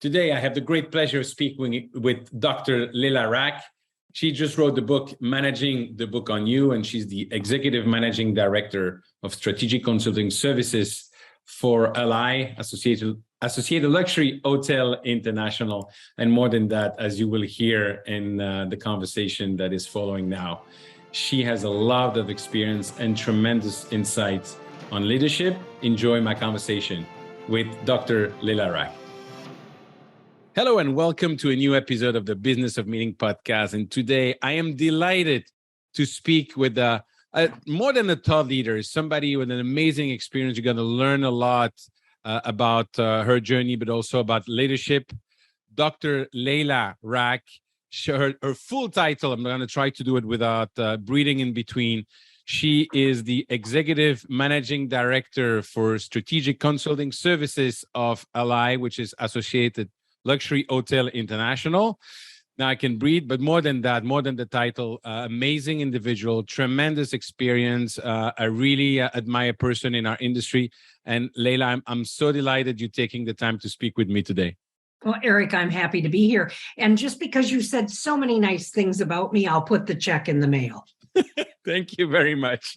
Today, I have the great pleasure of speaking with Dr. Lalia Rach. She just wrote the book, Managing the Book on You, and she's the Executive Managing Director of Strategic Consulting Services for ALHI, Associated Luxury Hotel International. And more than that, as you will hear in the conversation that is following now, she has a lot of experience and tremendous insights on leadership. Enjoy my conversation with Dr. Lalia Rach. Hello and welcome to a new episode of the Business of Meaning podcast. And today I am delighted to speak with more than a thought leader, somebody with an amazing experience. You're going to learn a lot about her journey, but also about leadership. Dr. Lalia Rach, her full title, I'm going to try to do it without breathing in between. She is the Executive Managing Director for Strategic Consulting Services of ALHI, which is Associated Luxury Hotel International. Now I can breathe, but more than that, more than the title, amazing individual, tremendous experience. I really admire a person in our industry. And Lalia, I'm so delighted you're taking the time to speak with me today. Well, Eric, I'm happy to be here. And just because you said so many nice things about me, I'll put the check in the mail. Thank you very much.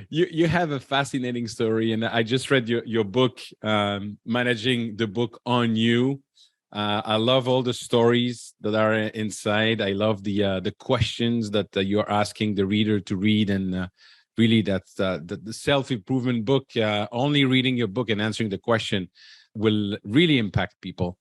You have a fascinating story, and I just read your book, Managing the Book on You. I love all the stories that are inside. I love the questions that you're asking the reader to read, and really that's the self-improvement book. Only reading your book and answering the question will really impact people.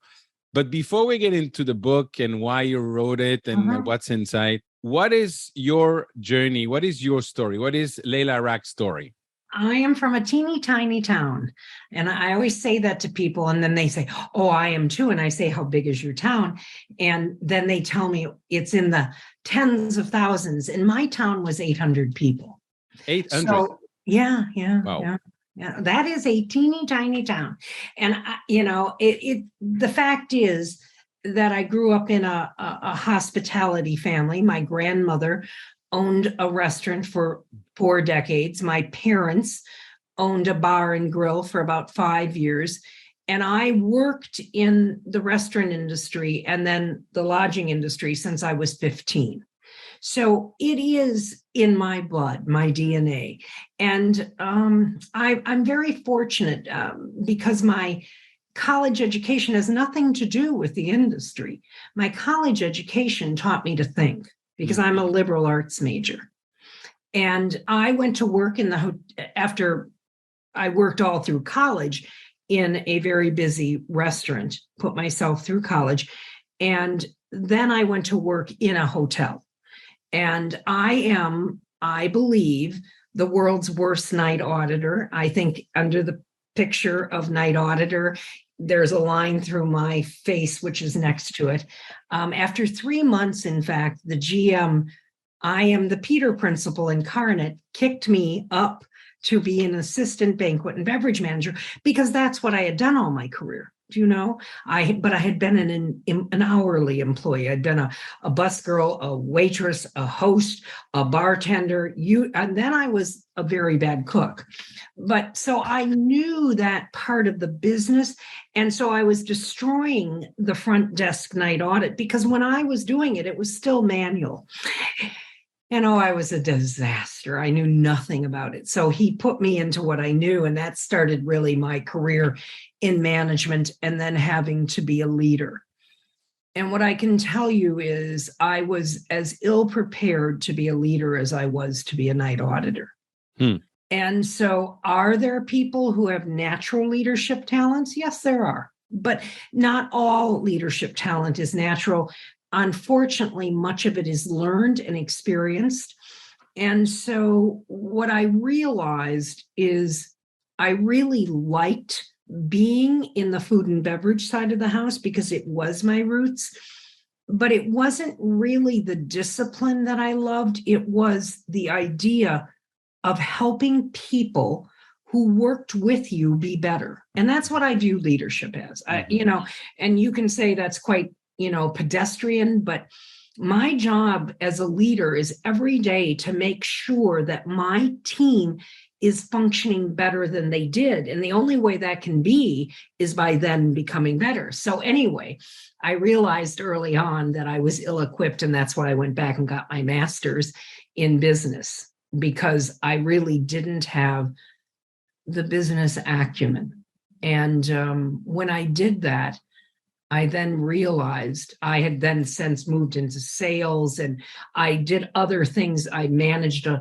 But before we get into the book and why you wrote it and what's inside, what is your journey? What is your story? What is Lalia Rach's story? I am from a teeny tiny town. And I always say that to people. And then they say, oh, I am too. And I say, how big is your town? And then they tell me it's in the tens of thousands. And my town was 800 people. 800? So, yeah. Wow. Yeah, that is a teeny tiny town. And, the fact is that I grew up in a hospitality family. My grandmother owned a restaurant for 4 decades. My parents owned a bar and grill for about 5 years. And I worked in the restaurant industry and then the lodging industry since I was 15. So it is in my blood, my DNA. And I'm very fortunate because my college education has nothing to do with the industry. My college education taught me to think because I'm a liberal arts major. And I went to work after I worked all through college in a very busy restaurant, put myself through college. And then I went to work in a hotel. And I believe, the world's worst night auditor. I think under the picture of night auditor, there's a line through my face, which is next to it. After 3 months, in fact, the GM, I am the Peter principal incarnate, kicked me up to be an assistant banquet and beverage manager because that's what I had done all my career. Do you know? But I had been an hourly employee. I'd been a busgirl, a waitress, a host, a bartender. And then I was a very bad cook. But so I knew that part of the business. And so I was destroying the front desk night audit because when I was doing it, it was still manual. And I was a disaster. I knew nothing about it. So he put me into what I knew. And that started really my career in management and then having to be a leader. And what I can tell you is I was as ill prepared to be a leader as I was to be a night auditor. And so are there people who have natural leadership talents? Yes, there are. But not all leadership talent is natural. Unfortunately, much of it is learned and experienced. And so what I realized is I really liked being in the food and beverage side of the house because it was my roots, but it wasn't really the discipline that I loved. It was the idea of helping people who worked with you be better. And that's what I view leadership as. And you can say that's quite pedestrian, but my job as a leader is every day to make sure that my team is functioning better than they did. And the only way that can be is by then becoming better. So anyway, I realized early on that I was ill-equipped, and that's why I went back and got my master's in business, because I really didn't have the business acumen. And when I did that, I then realized I had then since moved into sales, and I did other things. I managed a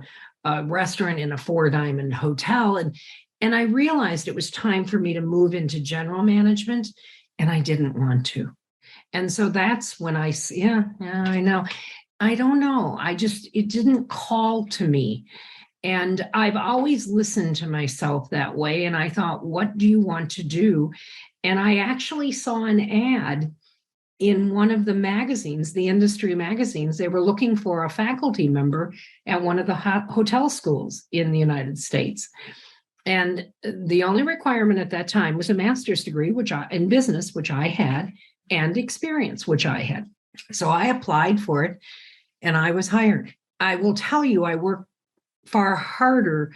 restaurant in a 4-diamond hotel. And I realized it was time for me to move into general management, and I didn't want to. And so that's when I know. I don't know. It didn't call to me. And I've always listened to myself that way. And I thought, what do you want to do? And I actually saw an ad in one of the magazines, the industry magazines. They were looking for a faculty member at one of the hotel schools in the United States. And the only requirement at that time was a master's degree, in business, which I had, and experience, which I had. So I applied for it, and I was hired. I will tell you, I worked far harder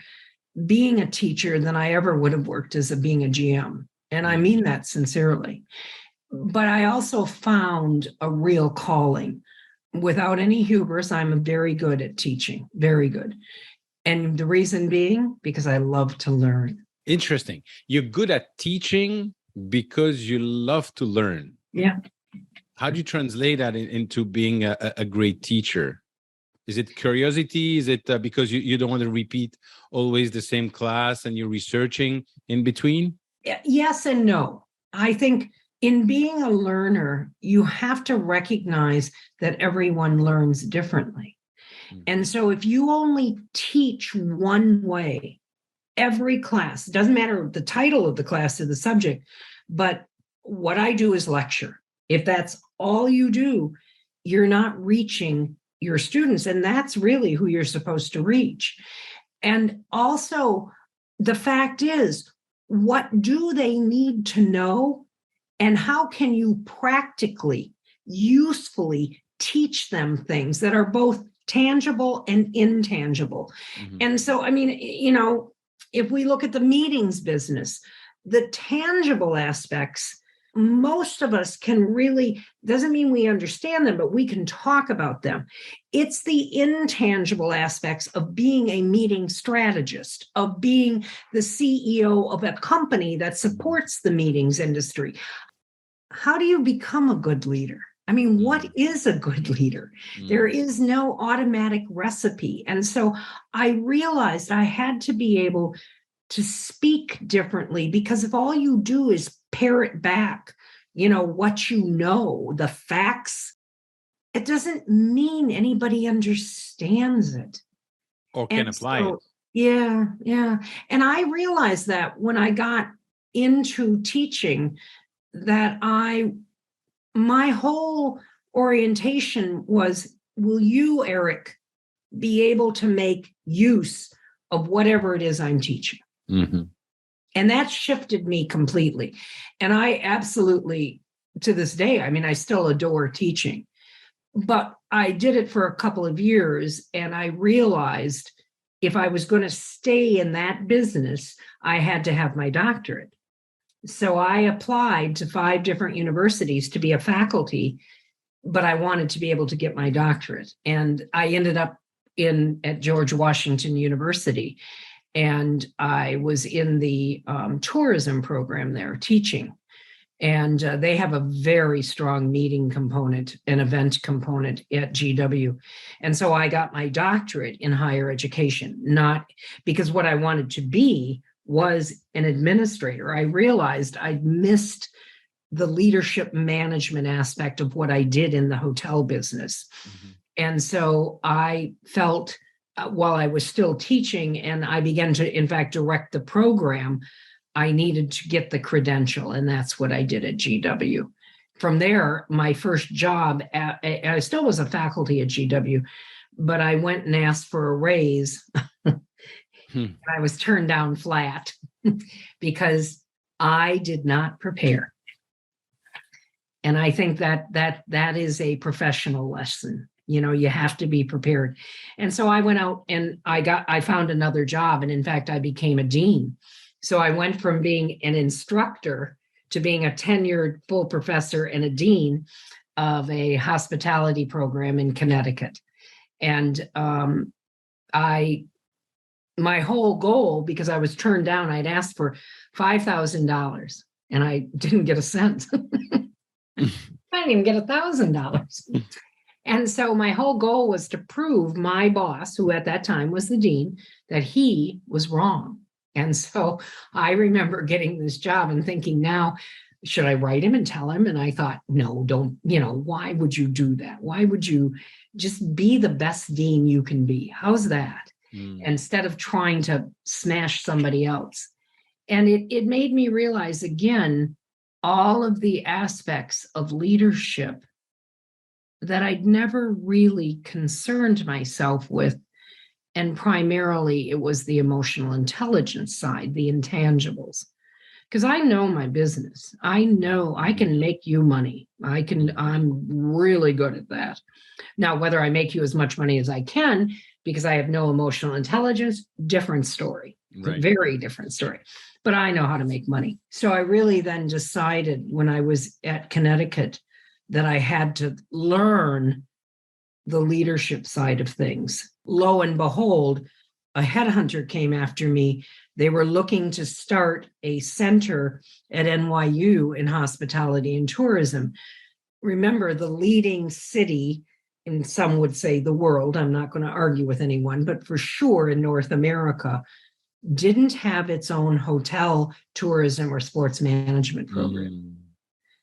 being a teacher than I ever would have worked as being a GM. And I mean that sincerely. But I also found a real calling. Without any hubris, I'm very good at teaching, very good. And the reason being, because I love to learn. Interesting. You're good at teaching because you love to learn. Yeah. How do you translate that into being a great teacher? Is it curiosity? Is it because you don't want to repeat always the same class and you're researching in between? Yes and no. I think in being a learner, you have to recognize that everyone learns differently. Mm-hmm. And so if you only teach one way, every class, it doesn't matter the title of the class or the subject, but what I do is lecture. If that's all you do, you're not reaching your students, and that's really who you're supposed to reach. And also, the fact is, what do they need to know, and how can you practically, usefully teach them things that are both tangible and intangible? Mm-hmm. And so, I mean, if we look at the meetings business, the tangible aspects, most of us can really, doesn't mean we understand them, but we can talk about them. It's the intangible aspects of being a meeting strategist, of being the CEO of a company that supports the meetings industry. How do you become a good leader? I mean, what is a good leader? There is no automatic recipe. And so I realized I had to be able to speak differently, because if all you do is parrot back, what you know, the facts, it doesn't mean anybody understands it. Or can apply it. Yeah. And I realized that when I got into teaching, that my whole orientation was, will you, Eric, be able to make use of whatever it is I'm teaching? Mm-hmm. And that shifted me completely. And I absolutely, to this day, I mean, I still adore teaching, but I did it for a couple of years, and I realized if I was going to stay in that business, I had to have my doctorate. So I applied to 5 different universities to be a faculty, but I wanted to be able to get my doctorate. And I ended up at George Washington University. And I was in the tourism program there teaching. And they have a very strong meeting component, an event component at GW. And so I got my doctorate in higher education, not because what I wanted to be was an administrator. I realized I'd missed the leadership management aspect of what I did in the hotel business. Mm-hmm. And so I felt, while I was still teaching and I began to, in fact, direct the program, I needed to get the credential, and that's what I did at GW. From there, my first job, I still was a faculty at GW, but I went and asked for a raise. I was turned down flat because I did not prepare. And I think that is a professional lesson. You have to be prepared. And so I went out and I found another job. And in fact, I became a dean. So I went from being an instructor to being a tenured full professor and a dean of a hospitality program in Connecticut. And my whole goal, because I was turned down, I'd asked for $5,000 and I didn't get a cent. I didn't even get $1,000. And so my whole goal was to prove my boss, who at that time was the dean, that he was wrong. And so I remember getting this job and thinking, now, should I write him and tell him? And I thought, no, don't, why would you do that? Why would you just be the best dean you can be? How's that? Instead of trying to smash somebody else. And it made me realize again, all of the aspects of leadership that I'd never really concerned myself with. And primarily it was the emotional intelligence side, the intangibles. Because I know my business. I know I can make you money. I'm really good at that. Now, whether I make you as much money as I can, because I have no emotional intelligence, different story, right. Very different story. But I know how to make money. So I really then decided when I was at Connecticut that I had to learn the leadership side of things. Lo and behold, a headhunter came after me. They were looking to start a center at NYU in hospitality and tourism. Remember, the leading city, and some would say the world, I'm not going to argue with anyone, but for sure in North America, didn't have its own hotel, tourism, or sports management program.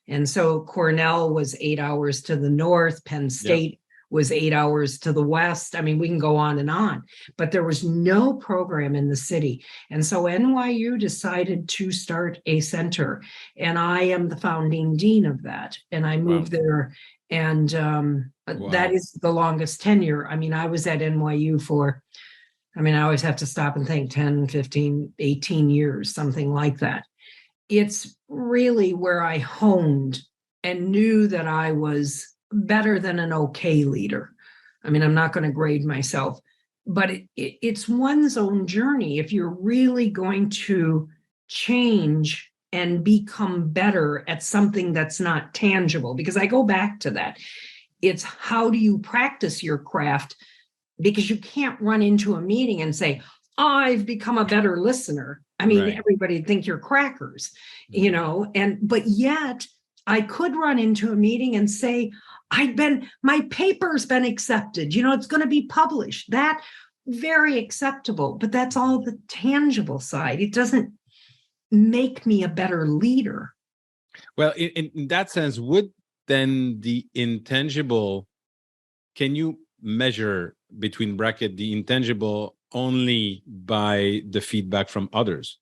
And so Cornell was 8 hours to the north, Penn State was 8 hours to the west. I mean, we can go on, but there was no program in the city. And so NYU decided to start a center, and I am the founding dean of that. And I moved there, and that is the longest tenure. I mean, I was at NYU for, I always have to stop and think 10, 15, 18 years, something like that. It's really where I honed and knew that I was better than an okay leader. I'm not going to grade myself, but it's one's own journey. If you're really going to change and become better at something that's not tangible, because I go back to that. It's how do you practice your craft? Because you can't run into a meeting and say, I've become a better listener. Everybody would think you're crackers, but yet I could run into a meeting and say, my paper's been accepted, it's going to be published. That very acceptable, but that's all the tangible side. It doesn't make me a better leader. Well, in that sense, would then the intangible, can you measure between bracket the intangible only by the feedback from others?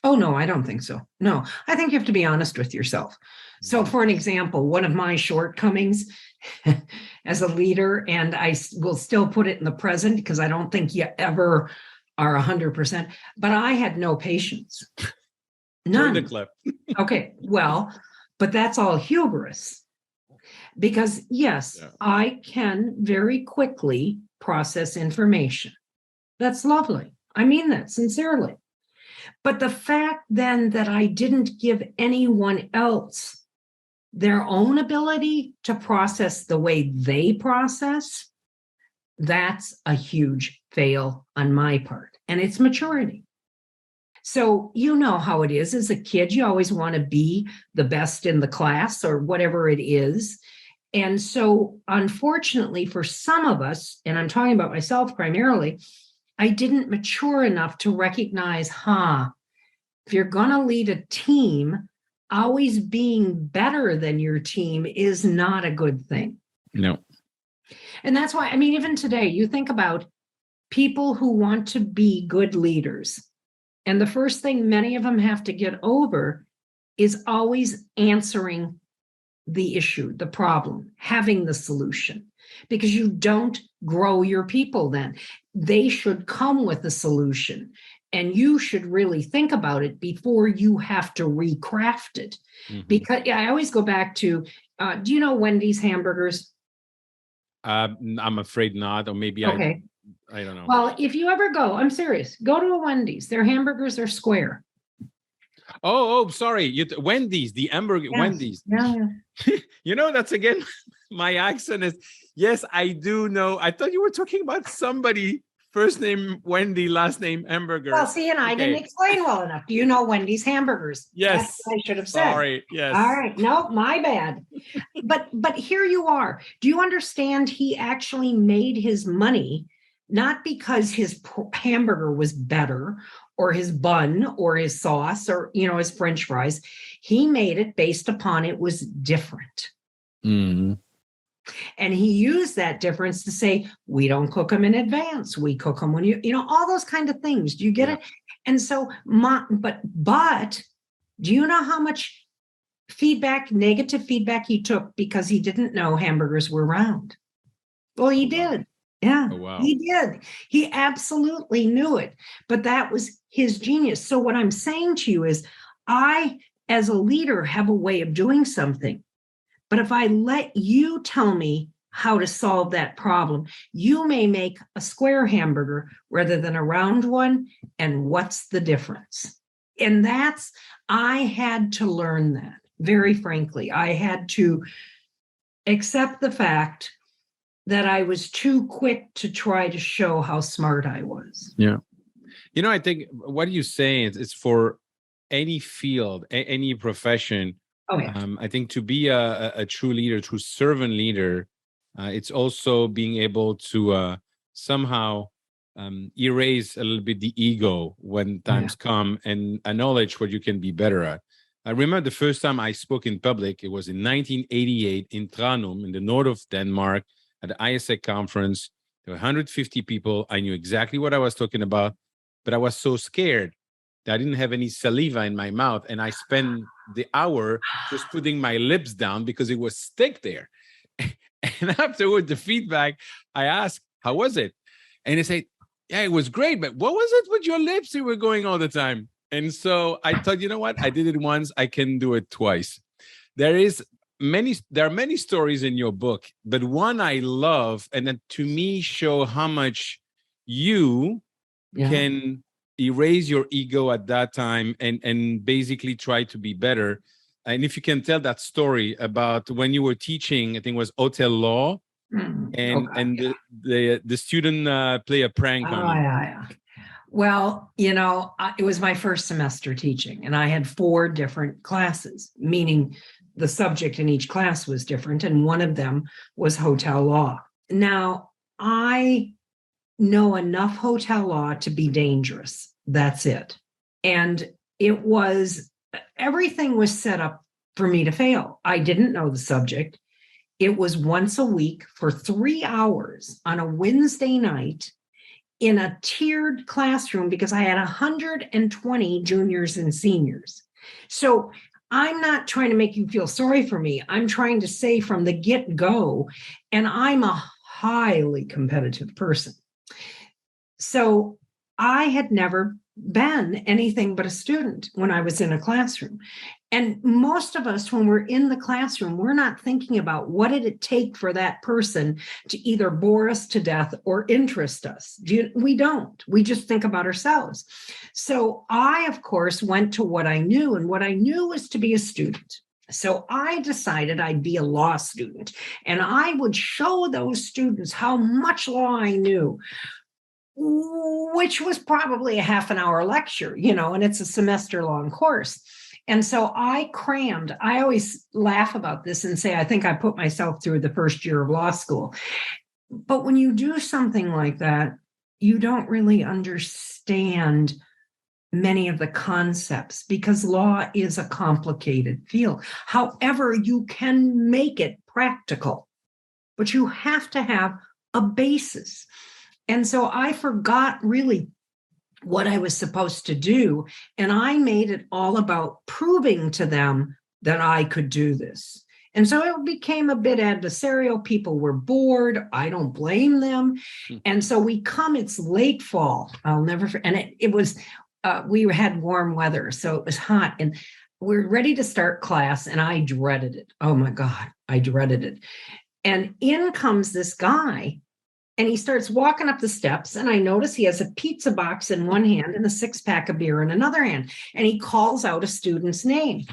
Oh, no, I don't think so. No, I think you have to be honest with yourself. So for an example, one of my shortcomings as a leader, and I will still put it in the present because I don't think you ever are 100%, but I had no patience. None. Turn the clip. Okay, well, but that's all hubris. Because yes, I can very quickly process information. That's lovely. I mean that sincerely. But the fact then that I didn't give anyone else their own ability to process the way they process, that's a huge fail on my part. And it's maturity. So you know how it is as a kid, you always want to be the best in the class or whatever it is. And so unfortunately for some of us, and I'm talking about myself primarily, I didn't mature enough to recognize, if you're going to lead a team, always being better than your team is not a good thing. No. And that's why, even today, you think about people who want to be good leaders. And the first thing many of them have to get over is always answering the issue, the problem, having the solution, because you don't grow your people then. They should come with a solution. And you should really think about it before you have to recraft it. Mm-hmm. Because I always go back to, do you know Wendy's hamburgers? I'm afraid not, or maybe Okay. I don't know. Well, if you ever go, I'm serious, go to a Wendy's. Their hamburgers are square. Oh, sorry. Wendy's, the hamburger, Yes. Wendy's. Yeah. That's again, my accent is, yes, I do know. I thought you were talking about somebody, first name Wendy, last name hamburger. Well, see, and I didn't explain well enough. Do you know Wendy's hamburgers? Yes. That's what I should have said. Sorry. Yes. All right. No, my bad. But here you are. Do you understand he actually made his money not because his hamburger was better or his bun or his sauce or, his French fries. He made it based upon it was different. Mm-hmm. And he used that difference to say, we don't cook them in advance. We cook them when all those kind of things. Do you get it? And so, but do you know how much negative feedback he took because he didn't know hamburgers were round? Well, he did. Yeah, he did. He absolutely knew it. But that was his genius. So what I'm saying to you is, I, as a leader, have a way of doing something. But if I let you tell me how to solve that problem, you may make a square hamburger rather than a round one. And what's the difference? And I had to learn that, very frankly. I had to accept the fact that I was too quick to try to show how smart I was. Yeah. I think what you're saying is for any field, any profession. Oh, yeah. I think to be a true leader, true servant leader, it's also being able to somehow erase a little bit the ego when times come and acknowledge what you can be better at. I remember the first time I spoke in public, it was in 1988 in Tranum in the north of Denmark at the ISEC conference. There were 150 people. I knew exactly what I was talking about, but I was so scared that I didn't have any saliva in my mouth. And I spent the hour just putting my lips down because it was thick there. And afterward, the feedback, I asked, how was it? And they said, yeah, it was great, but what was it with your lips? You were going all the time. And so I thought, you know what? I did it once. I can do it twice. There are many stories in your book, but one I love, and that to me show how much you can erase your ego at that time and basically try to be better. And if you can tell that story about when you were teaching, I think it was hotel law, and the student play a prank on you. Yeah. Well, it was my first semester teaching, and I had 4 different classes, meaning the subject in each class was different, and one of them was hotel law. Now, I know enough hotel law to be dangerous. That's it. And everything was set up for me to fail. I didn't know the subject. It was once a week for 3 hours on a Wednesday night in a tiered classroom because I had 120 juniors and seniors. So I'm not trying to make you feel sorry for me. I'm trying to say from the get-go, and I'm a highly competitive person. So I had never been anything but a student when I was in a classroom. And most of us, when we're in the classroom, we're not thinking about what did it take for that person to either bore us to death or interest us. We don't. We just think about ourselves. So I, of course, went to what I knew, and what I knew was to be a student. So I decided I'd be a law student, and I would show those students how much law I knew, which was probably a half an hour lecture, and it's a semester-long course. And so I crammed. I always laugh about this and say, I think I put myself through the first year of law school. But when you do something like that, you don't really understand many of the concepts because law is a complicated field. However, you can make it practical, but you have to have a basis. And so I forgot really what I was supposed to do. And I made it all about proving to them that I could do this. And so it became a bit adversarial. People were bored. I don't blame them. And so it's late fall. I'll never, and it was, we had warm weather, so it was hot. And we're ready to start class, and I dreaded it. Oh my God, I dreaded it. And in comes this guy, and he starts walking up the steps, and I notice he has a pizza box in one hand and a 6-pack of beer in another hand. And he calls out a student's name.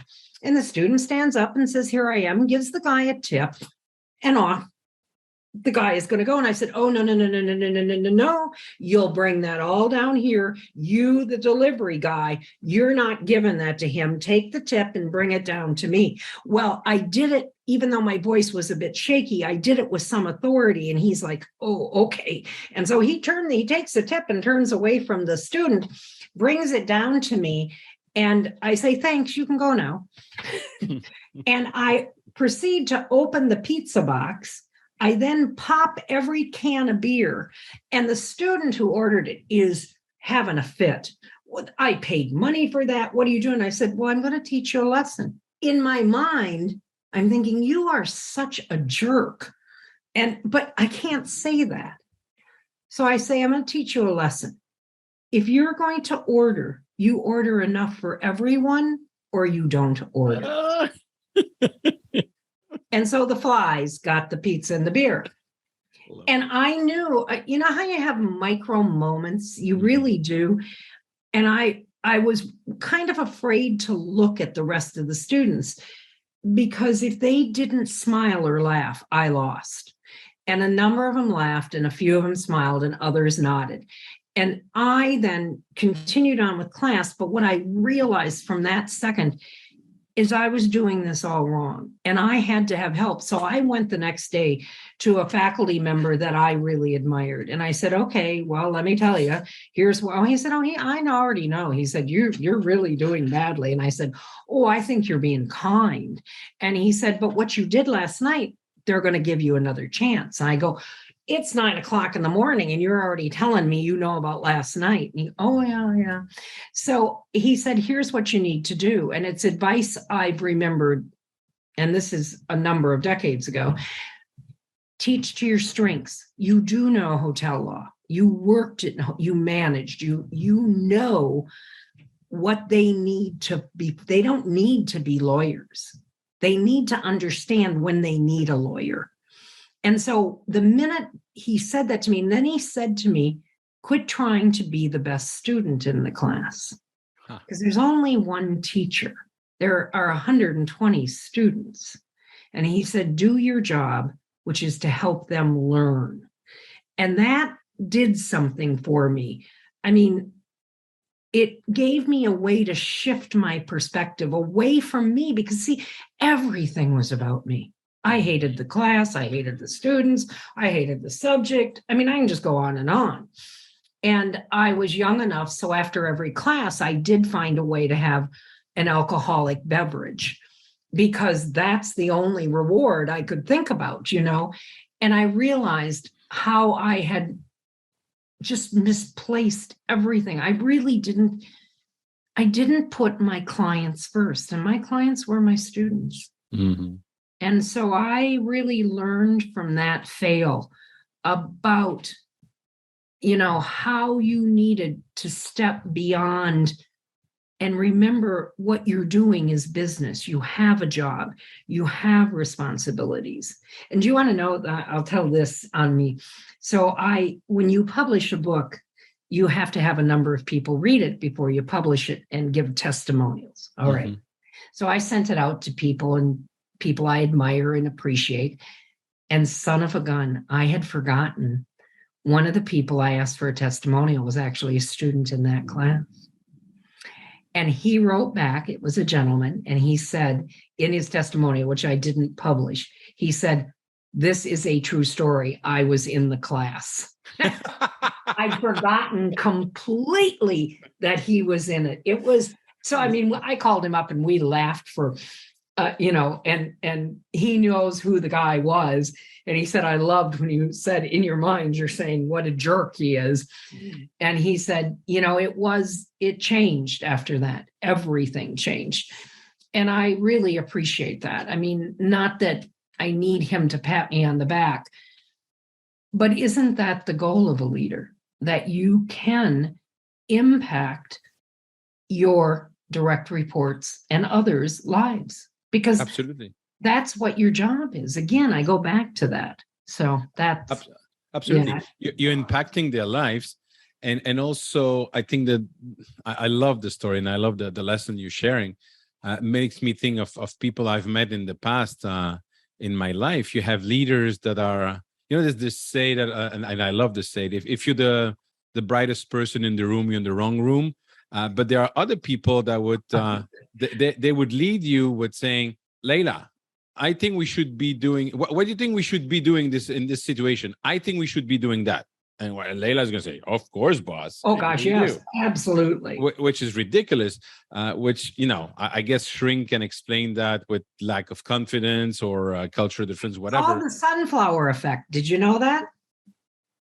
And the student stands up and says, "Here I am," gives the guy a tip, and off the guy is going to go. And I said, "Oh, no, no, no, no, no, no, no, no, no, no. You'll bring that all down here. You, the delivery guy, you're not giving that to him. Take the tip and bring it down to me." Well, I did it, even though my voice was a bit shaky, I did it with some authority. And he's like, "Oh, okay." And so he takes the tip and turns away from the student, brings it down to me. And I say, "Thanks, you can go now." And I proceed to open the pizza box. I then pop every can of beer, and the student who ordered it is having a fit. "I paid money for that. What are you doing?" I said, "Well, I'm going to teach you a lesson." In my mind, I'm thinking, "You are such a jerk." But I can't say that. So I say, "I'm going to teach you a lesson. If you're going to order, you order enough for everyone, or you don't order." And so the flies got the pizza and the beer. And I knew, you know how you have micro moments? You really do. And I was kind of afraid to look at the rest of the students, because if they didn't smile or laugh, I lost. And a number of them laughed, and a few of them smiled, and others nodded. And I then continued on with class. But what I realized from that second is I was doing this all wrong, and I had to have help. So I went the next day to a faculty member that I really admired. And I said, "Okay, well, let me tell you, here's what." He said, I already know." He said, you're really doing badly." And I said, "Oh, I think you're being kind." And he said, "But what you did last night, they're going to give you another chance." And I go, "It's 9:00 in the morning and you're already telling me you know about last night." And he, "Oh, yeah. So he said, "Here's what you need to do." And it's advice I've remembered, and this is a number of decades ago. Teach to your strengths. You do know hotel law. You worked it, you managed, you know what they need to be. They don't need to be lawyers. They need to understand when they need a lawyer. And so the minute he said that to me, and then he said to me, "Quit trying to be the best student in the class, because there's only one teacher. There are 120 students." And he said, "Do your job, which is to help them learn." And that did something for me. I mean, it gave me a way to shift my perspective away from me, because see, everything was about me. I hated the class. I hated the students. I hated the subject. I mean, I can just go on and on. And I was young enough, so after every class, I did find a way to have an alcoholic beverage, because that's the only reward I could think about, you know. And I realized how I had just misplaced everything. I didn't put my clients first, and my clients were my students. Mm-hmm. And so I really learned from that fail about, you know, how you needed to step beyond and remember what you're doing is business. You have a job, you have responsibilities. And do you want to know that? I'll tell this on me. So when you publish a book, you have to have a number of people read it before you publish it and give testimonials. All right. So I sent it out to people, and people I admire and appreciate. And son of a gun, I had forgotten one of the people I asked for a testimonial was actually a student in that class. And he wrote back, it was a gentleman, and he said in his testimonial, which I didn't publish, he said, "This is a true story. I was in the class." I'd forgotten completely that he was in it. It was, so, I mean, I called him up and we laughed for, and he knows who the guy was. And he said, "I loved when you said in your mind, you're saying what a jerk he is." And he said, you know, it changed after that. Everything changed. And I really appreciate that. I mean, not that I need him to pat me on the back, but isn't that the goal of a leader? That you can impact your direct reports and others' lives? Because absolutely, that's what your job is. Again, I go back to that. So that's, Absolutely. yeah. You're impacting their lives. And also, I think that I love the story, and I love the lesson you're sharing. Makes me think of people I've met in the past in my life. You have leaders that are, there's this say that, and I love this say, if you're the brightest person in the room, you're in the wrong room. But there are other people that would, they would lead you with saying, Layla, I think we should be doing, what do you think we should be doing this in this situation? I think we should be doing that. And Layla's going to say, of course, boss. Oh gosh, yes, absolutely. Which is ridiculous, which, I guess Shrink can explain that with lack of confidence or cultural difference, whatever. It's all the sunflower effect. Did you know that?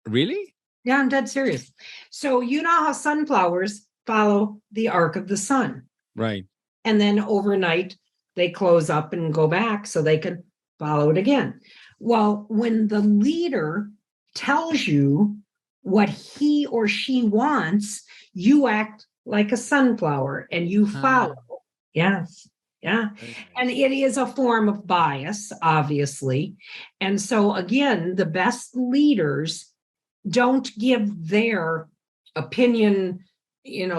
Really? Yeah, I'm dead serious. So you know how sunflowers follow the arc of the sun. Right. And then overnight, they close up and go back so they can follow it again. Well, when the leader tells you what he or she wants, you act like a sunflower and you follow. Yes. Yeah. And it is a form of bias, obviously. And so, again, the best leaders don't give their opinion,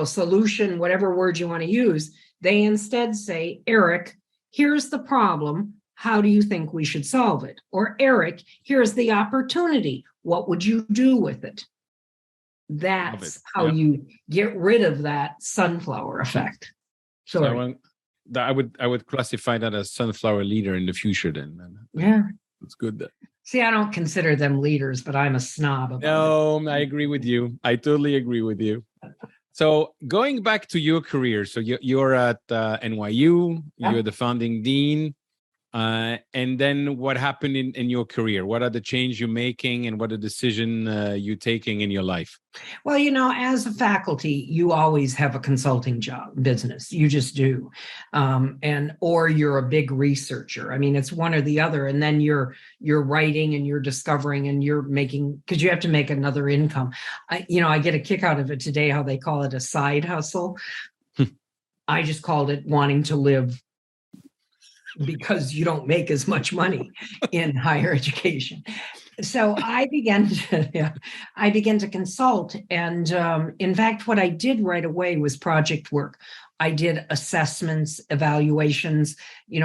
solution, whatever word you want to use. They instead say, Eric, here's the problem. How do you think we should solve it? Or Eric, here's the opportunity. What would you do with it? That's how you get rid of that sunflower effect. So I would classify that as sunflower leader in the future then. Yeah. It's good. See, I don't consider them leaders, but I'm a snob about it. I agree with you. I totally agree with you. So going back to your career, so you're at NYU, you're the founding dean. And then what happened in your career? What are the changes you're making and what are the decisions you're taking in your life? Well, as a faculty, you always have a consulting business. You just do. Or you're a big researcher. I mean, it's one or the other. And then you're writing and you're discovering and you're making, because you have to make another income. I get a kick out of it today, how they call it a side hustle. I just called it wanting to live, because you don't make as much money in higher education. So I began to consult. And in fact, what I did right away was project work. I did assessments, evaluations.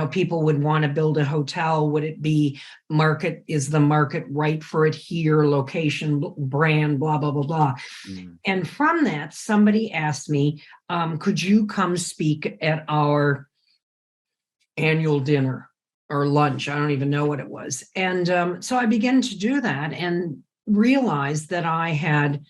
People would want to build a hotel. Would it be market? Is the market right for it here? Location, brand, blah, blah, blah, blah. And from that, somebody asked me, could you come speak at our annual dinner or lunch? I don't even know what it was. And so I began to do that and realized that I had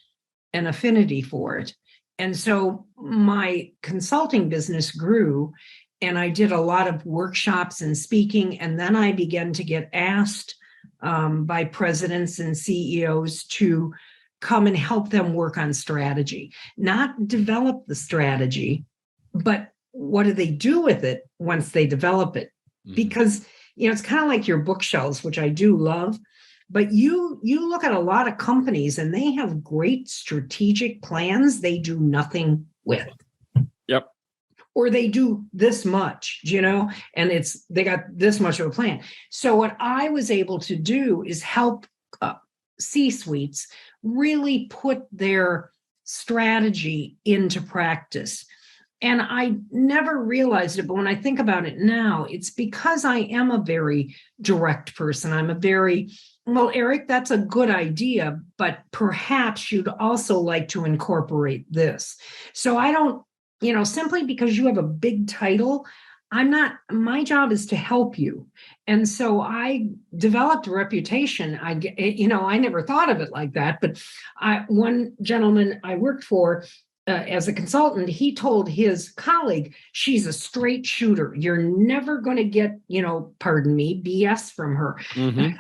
an affinity for it. And so my consulting business grew, and I did a lot of workshops and speaking. And then I began to get asked by presidents and CEOs to come and help them work on strategy, not develop the strategy, but what do they do with it once they develop it? Because, it's kind of like your bookshelves, which I do love, but you look at a lot of companies and they have great strategic plans they do nothing with. Yep. Or they do this much, and they got this much of a plan. So what I was able to do is help C-suites really put their strategy into practice. And I never realized it, but when I think about it now, it's because I am a very direct person. I'm well, Eric, that's a good idea, but perhaps you'd also like to incorporate this. So I don't, simply because you have a big title, my job is to help you. And so I developed a reputation. I never thought of it like that, but one gentleman I worked for, as a consultant, he told his colleague, she's a straight shooter. You're never going to get, pardon me, BS from her. Mm-hmm.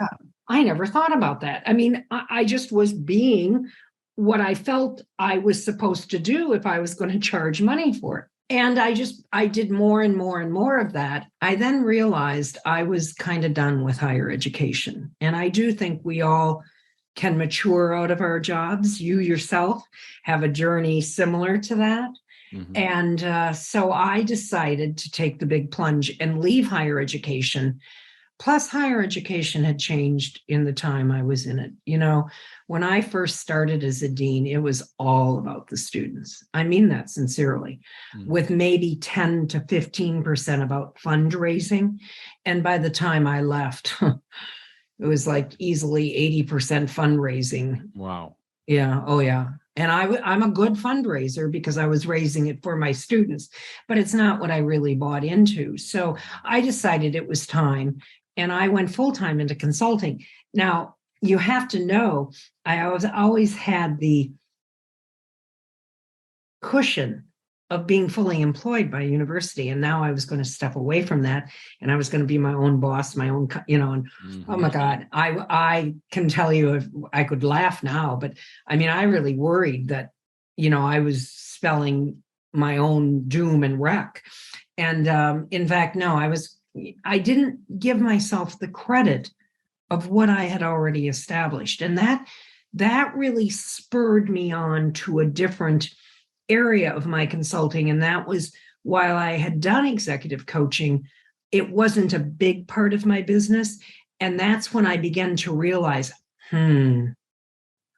I never thought about that. I mean, I just was being what I felt I was supposed to do if I was going to charge money for it. And I did more and more and more of that. I then realized I was kind of done with higher education. And I do think we all can mature out of our jobs. You yourself have a journey similar to that. Mm-hmm. And so I decided to take the big plunge and leave higher education Plus, higher education had changed in the time I was in it. When I first started as a dean, it was all about the students. I mean that sincerely, with maybe 10 to 15% about fundraising. And by the time I left, it was like easily 80% fundraising. Wow. Yeah. Oh, yeah. And I'm a good fundraiser because I was raising it for my students, but it's not what I really bought into. So I decided it was time, and I went full time into consulting. Now, you have to know, I always had the cushion of being fully employed by a university. And now I was going to step away from that, and I was going to be my own boss, my own, and oh my God, I can tell you, if I could laugh now, but I mean, I really worried that, I was spelling my own doom and wreck. And in fact, no, I didn't give myself the credit of what I had already established. And that really spurred me on to a different area of my consulting. And that was, while I had done executive coaching, it wasn't a big part of my business. And that's when I began to realize, I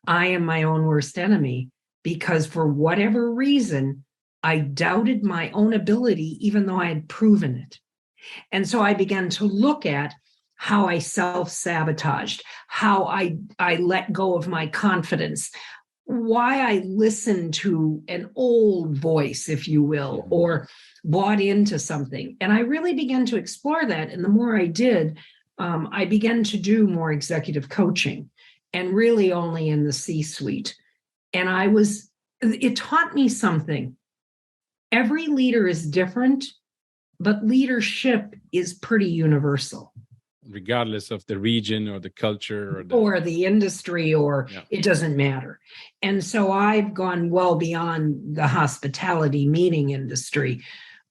am my own worst enemy, because for whatever reason, I doubted my own ability, even though I had proven it. And so I began to look at how I self-sabotaged, how I let go of my confidence, why I listened to an old voice, if you will, or bought into something. And I really began to explore that. And the more I did, I began to do more executive coaching, and really only in the C-suite. And it taught me something. Every leader is different, but leadership is pretty universal. Regardless of the region or the culture or the industry, or it doesn't matter. And so I've gone well beyond the hospitality meeting industry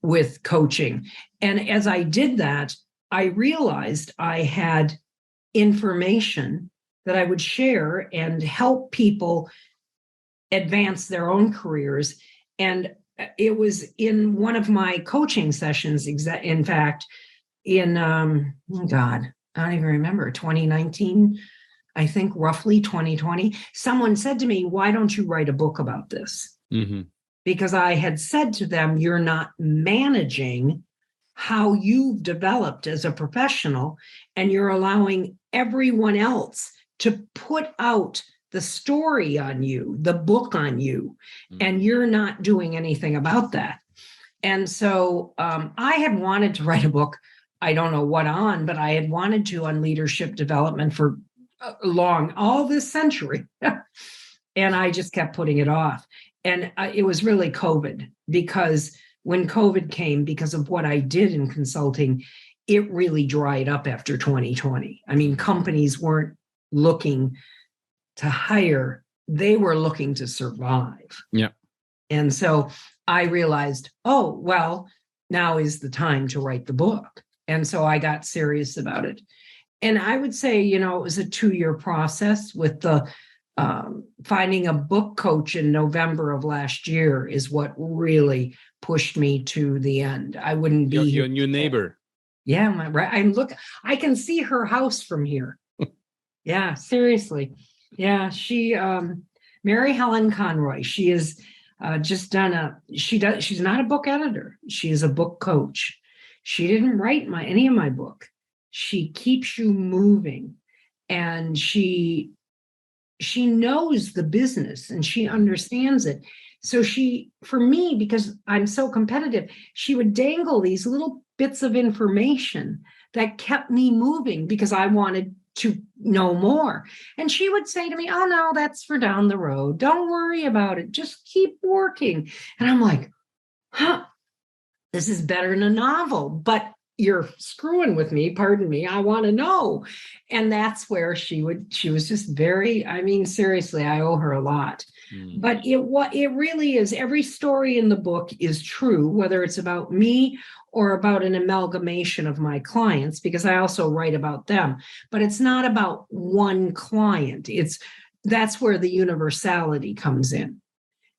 with coaching. And as I did that, I realized I had information that I would share and help people advance their own careers. And it was in one of my coaching sessions, in fact, in, God, I don't even remember, 2019, I think roughly 2020, someone said to me, why don't you write a book about this? Because I had said to them, you're not managing how you've developed as a professional, and you're allowing everyone else to put out the story on you, the book on you, and you're not doing anything about that. And so I had wanted to write a book, I don't know what on, but I had wanted to on leadership development for all this century. And I just kept putting it off. And it was really COVID, because when COVID came, because of what I did in consulting, it really dried up after 2020. I mean, companies weren't looking to hire, they were looking to survive. Yeah. And so I realized, oh, well, now is the time to write the book. And so I got serious about it. And I would say, it was a 2-year process, with the finding a book coach in November of last year is what really pushed me to the end. I wouldn't be your new neighbor. Yeah, I can see her house from here. Yeah, seriously. Yeah, Mary Helen Conroy, she has just done she's not a book editor. She is a book coach. She didn't write any of my book. She keeps you moving, and she knows the business, and she understands it. So for me, because I'm so competitive, she would dangle these little bits of information that kept me moving, because I wanted to know more. And she would say to me, oh, no, that's for down the road. Don't worry about it. Just keep working. And I'm like, this is better than a novel, but you're screwing with me. Pardon me. I want to know. And that's where she was just very, seriously, I owe her a lot. But it really is, every story in the book is true, whether it's about me or about an amalgamation of my clients, because I also write about them. But it's not about one client. That's where the universality comes in.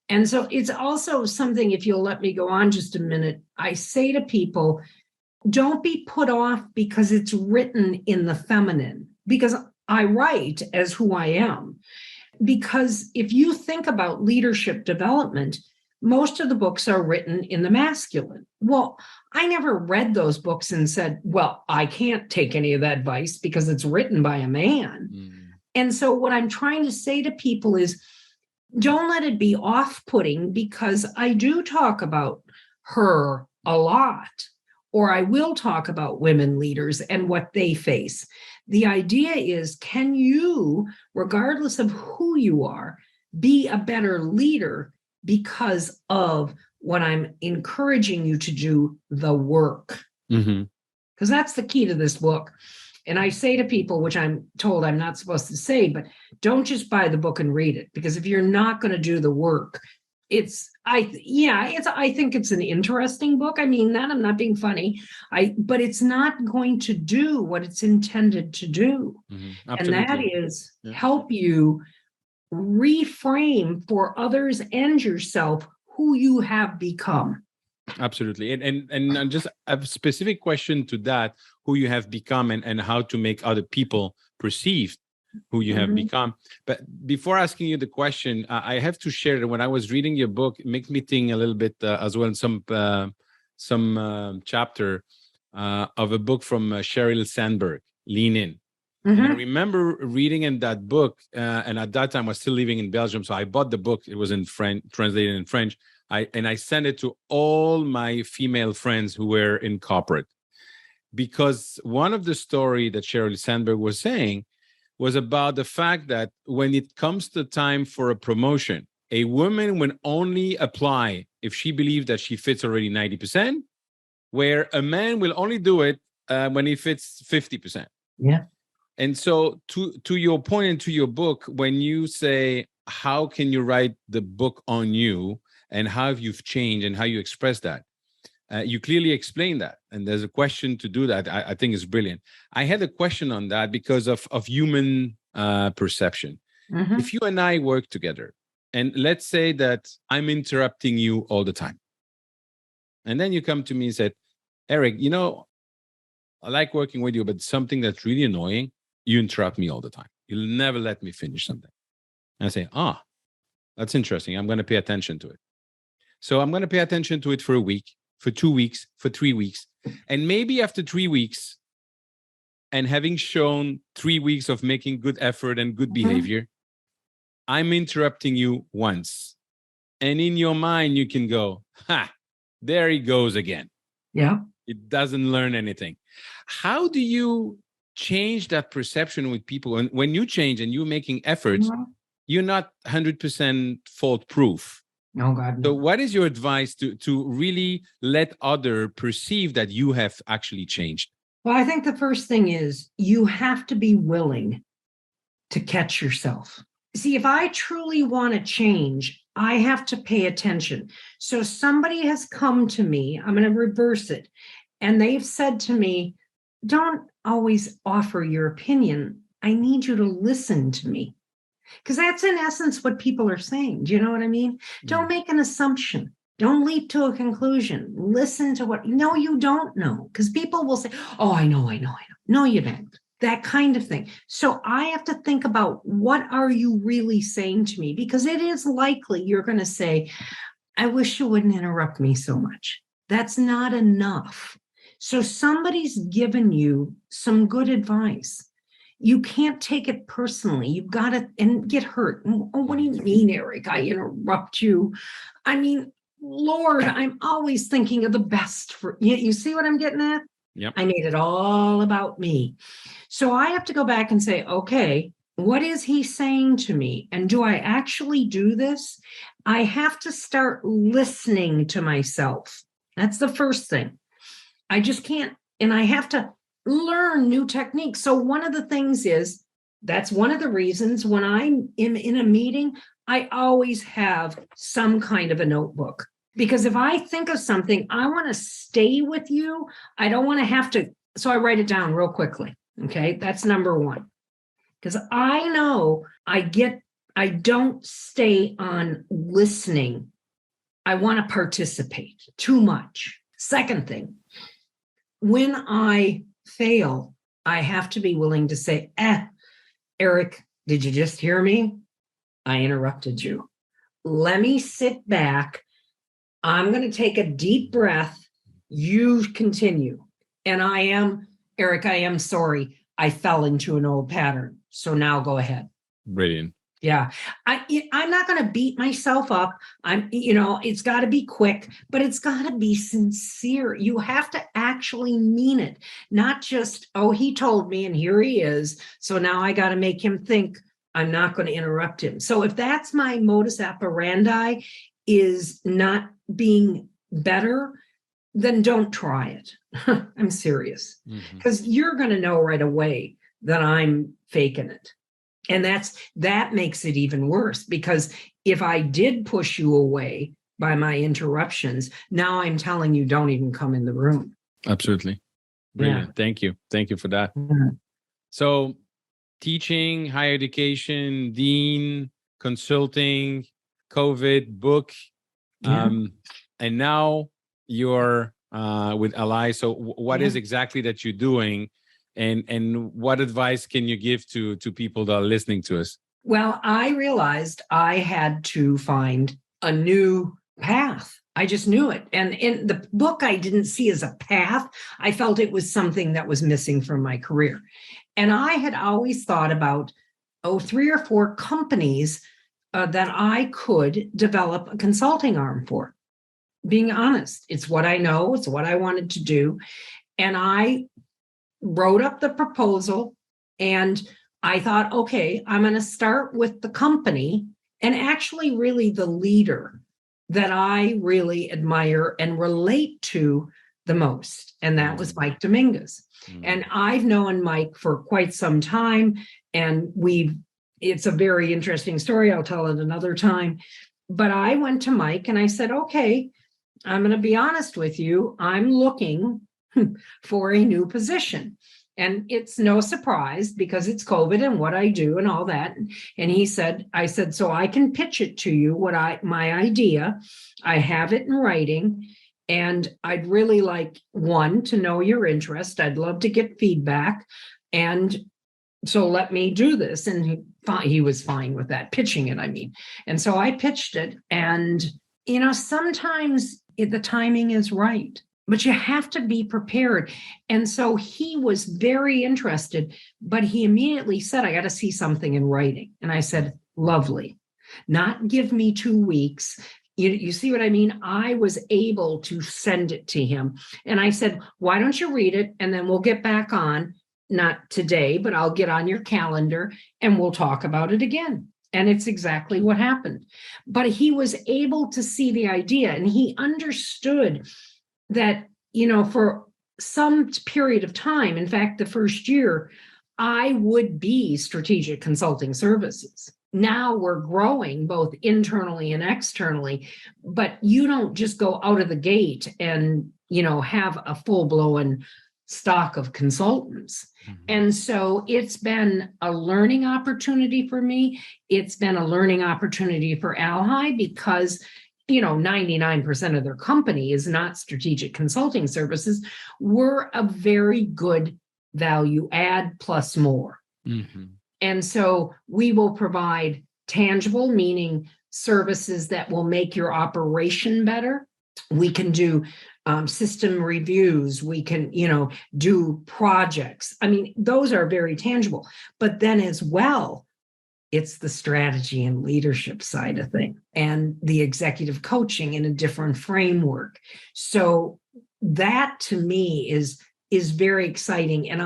And so it's also something, if you'll let me go on just a minute, I say to people, don't be put off because it's written in the feminine, because I write as who I am. Because if you think about leadership development, most of the books are written in the masculine. Well, I never read those books and said, well, I can't take any of that advice because it's written by a man. And so what I'm trying to say to people is, don't let it be off-putting, because I do talk about her a lot, or I will talk about women leaders and what they face. The idea is, can you, regardless of who you are, be a better leader because of what I'm encouraging you to do, the work? Because that's the key to this book. And I say to people, which I'm told I'm not supposed to say, but don't just buy the book and read it, because if you're not going to do the work, I think it's an interesting book. I mean that, I'm not being funny. But it's not going to do what it's intended to do. And that is help you reframe for others and yourself who you have become. Absolutely. And just a specific question to that, who you have become and how to make other people perceive who you have become. But before asking you the question, I have to share that when I was reading your book, it makes me think a little bit as well in some chapter of a book from Sheryl Sandberg, Lean In. And I remember reading in that book, and at that time I was still living in Belgium, so I bought the book. It was in French, translated in French. I sent it to all my female friends who were in corporate, because one of the story that Sheryl Sandberg was saying was about the fact that when it comes to time for a promotion, a woman will only apply if she believes that she fits already 90%, where a man will only do it when he fits 50%. Yeah. And so to your point and to your book, when you say, how can you write the book on you and how you've changed and how you express that, you clearly explain that. And there's a question to do that. I think is brilliant. I had a question on that because of human perception. If you and I work together, and let's say that I'm interrupting you all the time, and then you come to me and said, Eric, I like working with you, but something that's really annoying, you interrupt me all the time. You'll never let me finish something. And I say, that's interesting. I'm going to pay attention to it. So I'm going to pay attention to it for a week, for 2 weeks, for 3 weeks. And maybe after 3 weeks, and having shown 3 weeks of making good effort and good behavior, I'm interrupting you once. And in your mind, you can go, there he goes again. Yeah. It doesn't learn anything. How do you change that perception with people? And when you change and you're making efforts, you're not 100% fault proof. Oh, God. No. So what is your advice to really let others perceive that you have actually changed? Well, I think the first thing is you have to be willing to catch yourself. See, if I truly want to change, I have to pay attention. So somebody has come to me, I'm going to reverse it, and they've said to me, don't always offer your opinion. I need you to listen to me. Because that's in essence what people are saying. Do you know what I mean? Don't make an assumption. Don't leap to a conclusion. Listen to what, no, you don't know. Because people will say, oh, I know. No, you don't. That kind of thing. So I have to think about, what are you really saying to me? Because it is likely you're going to say, I wish you wouldn't interrupt me so much. That's not enough. So somebody's given you some good advice. You can't take it personally. You've got to, and get hurt. Oh, what do you mean, Eric? I interrupt you. I mean, Lord, I'm always thinking of the best for you. You see what I'm getting at? Yep. I made it all about me. So I have to go back and say, okay, what is he saying to me? And do I actually do this? I have to start listening to myself. That's the first thing. I just can't, and I have to learn new techniques. So one of the things is, that's one of the reasons when I'm in a meeting, I always have some kind of a notebook. Because if I think of something, I want to stay with you. I don't want to have to, so I write it down real quickly. Okay, that's number one. Because I know I don't stay on listening. I want to participate too much. Second thing, when I fail, I have to be willing to say, Eric, did you just hear me? I interrupted you. Let me sit back. I'm going to take a deep breath. You continue. And Eric, I am sorry. I fell into an old pattern. So now go ahead. Brilliant. Yeah. I'm not going to beat myself up. It's got to be quick, but it's got to be sincere. You have to actually mean it, not just, oh, he told me and here he is. So now I got to make him think I'm not going to interrupt him. So if that's my modus operandi, is not being better, then don't try it. I'm serious, because you're going to know right away that I'm faking it. And that makes it even worse, because if I did push you away by my interruptions, now I'm telling you, don't even come in the room. Absolutely. Brilliant. Yeah. Thank you. Thank you for that. So teaching, higher education, dean, consulting, COVID, book, and now you're with ALHI. So what is exactly that you're doing? And what advice can you give to people that are listening to us? Well, I realized I had to find a new path. I just knew it. And in the book, I didn't see as a path. I felt it was something that was missing from my career. And I had always thought about, 3 or 4 companies that I could develop a consulting arm for. Being honest, it's what I know. It's what I wanted to do. And I wrote up the proposal, and I thought, okay, I'm going to start with the company and actually really the leader that I really admire and relate to the most. And that was Mike Dominguez. And I've known Mike for quite some time, and it's a very interesting story. I'll tell it another time. But I went to Mike and I said, okay, I'm going to be honest with you. I'm looking for a new position. And it's no surprise because it's COVID and what I do and all that. And I said, so I can pitch it to you, my idea. I have it in writing, and I'd really like, one, to know your interest. I'd love to get feedback. And so let me do this. And he was fine with that, pitching it, I mean. And so I pitched it. And, sometimes the timing is right, but you have to be prepared. And so he was very interested, but he immediately said, I got to see something in writing. And I said, lovely. Not give me 2 weeks. You see what I mean? I was able to send it to him. And I said, why don't you read it? And then we'll get back on, not today, but I'll get on your calendar and we'll talk about it again. And it's exactly what happened. But he was able to see the idea, and he understood that, for some period of time, in fact, the first year, I would be strategic consulting services. Now we're growing both internally and externally, but you don't just go out of the gate and, have a full-blown stock of consultants. And so it's been a learning opportunity for me. It's been a learning opportunity for ALHI because 99% of their company is not strategic consulting services. We're a very good value add plus more. And so we will provide tangible, meaning services that will make your operation better. We can do system reviews. We can, do projects. I mean, those are very tangible. But then as well, it's the strategy and leadership side of things and the executive coaching in a different framework. So that to me is very exciting. And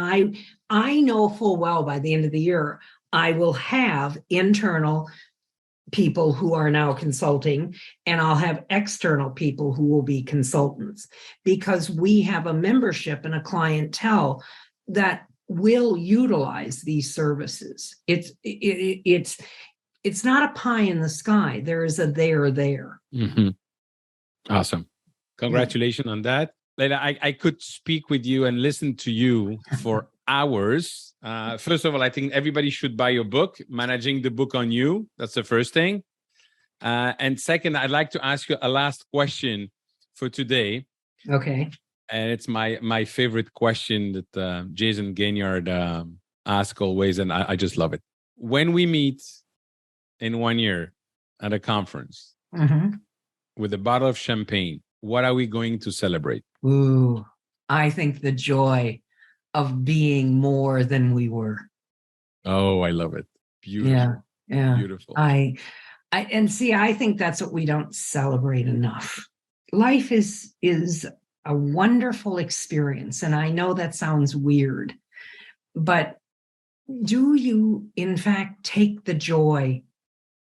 I know full well by the end of the year, I will have internal people who are now consulting, and I'll have external people who will be consultants, because we have a membership and a clientele that will utilize these services. It's not a pie in the sky. There is a there. Awesome. Congratulations on that. Lalia, I could speak with you and listen to you for hours. First of all, I think everybody should buy your book, Managing the Book on You. That's the first thing. And second, I'd like to ask you a last question for today. Okay. And it's my favorite question that Jason Gaignard asks always, and I just love it. When we meet in 1 year at a conference with a bottle of champagne, what are we going to celebrate? Ooh, I think the joy of being more than we were. Oh, I love it. Beautiful. Yeah, yeah. Beautiful. And see, I think that's what we don't celebrate enough. Life is a wonderful experience, and I know that sounds weird, but do you, in fact, take the joy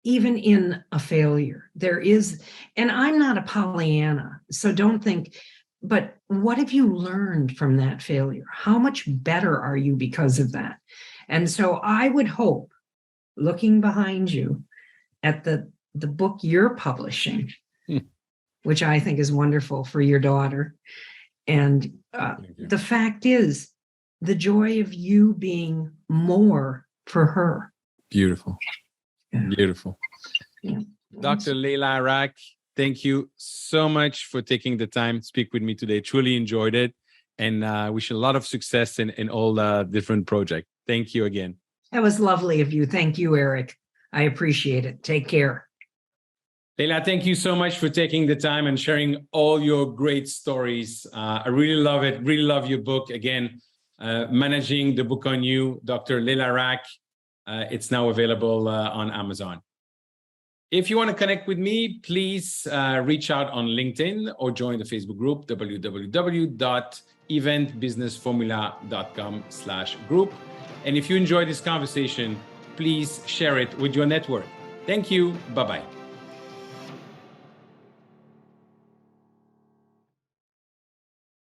even in a failure? There is, and I'm not a Pollyanna, so don't think, but what have you learned from that failure? How much better are you because of that? And so I would hope, looking behind you at the book you're publishing, which I think is wonderful for your daughter. And the fact is, the joy of you being more for her. Beautiful. Yeah. Beautiful. Yeah. Dr. Lalia Rach, thank you so much for taking the time to speak with me today. Truly enjoyed it, and wish you a lot of success in all the different projects. Thank you again. That was lovely of you. Thank you, Eric. I appreciate it. Take care. Lalia, thank you so much for taking the time and sharing all your great stories. I really love it. Really love your book. Again, Managing the Book on You, Dr. Lalia Rach. It's now available on Amazon. If you want to connect with me, please reach out on LinkedIn or join the Facebook group, www.eventbusinessformula.com/group. And if you enjoyed this conversation, please share it with your network. Thank you. Bye-bye.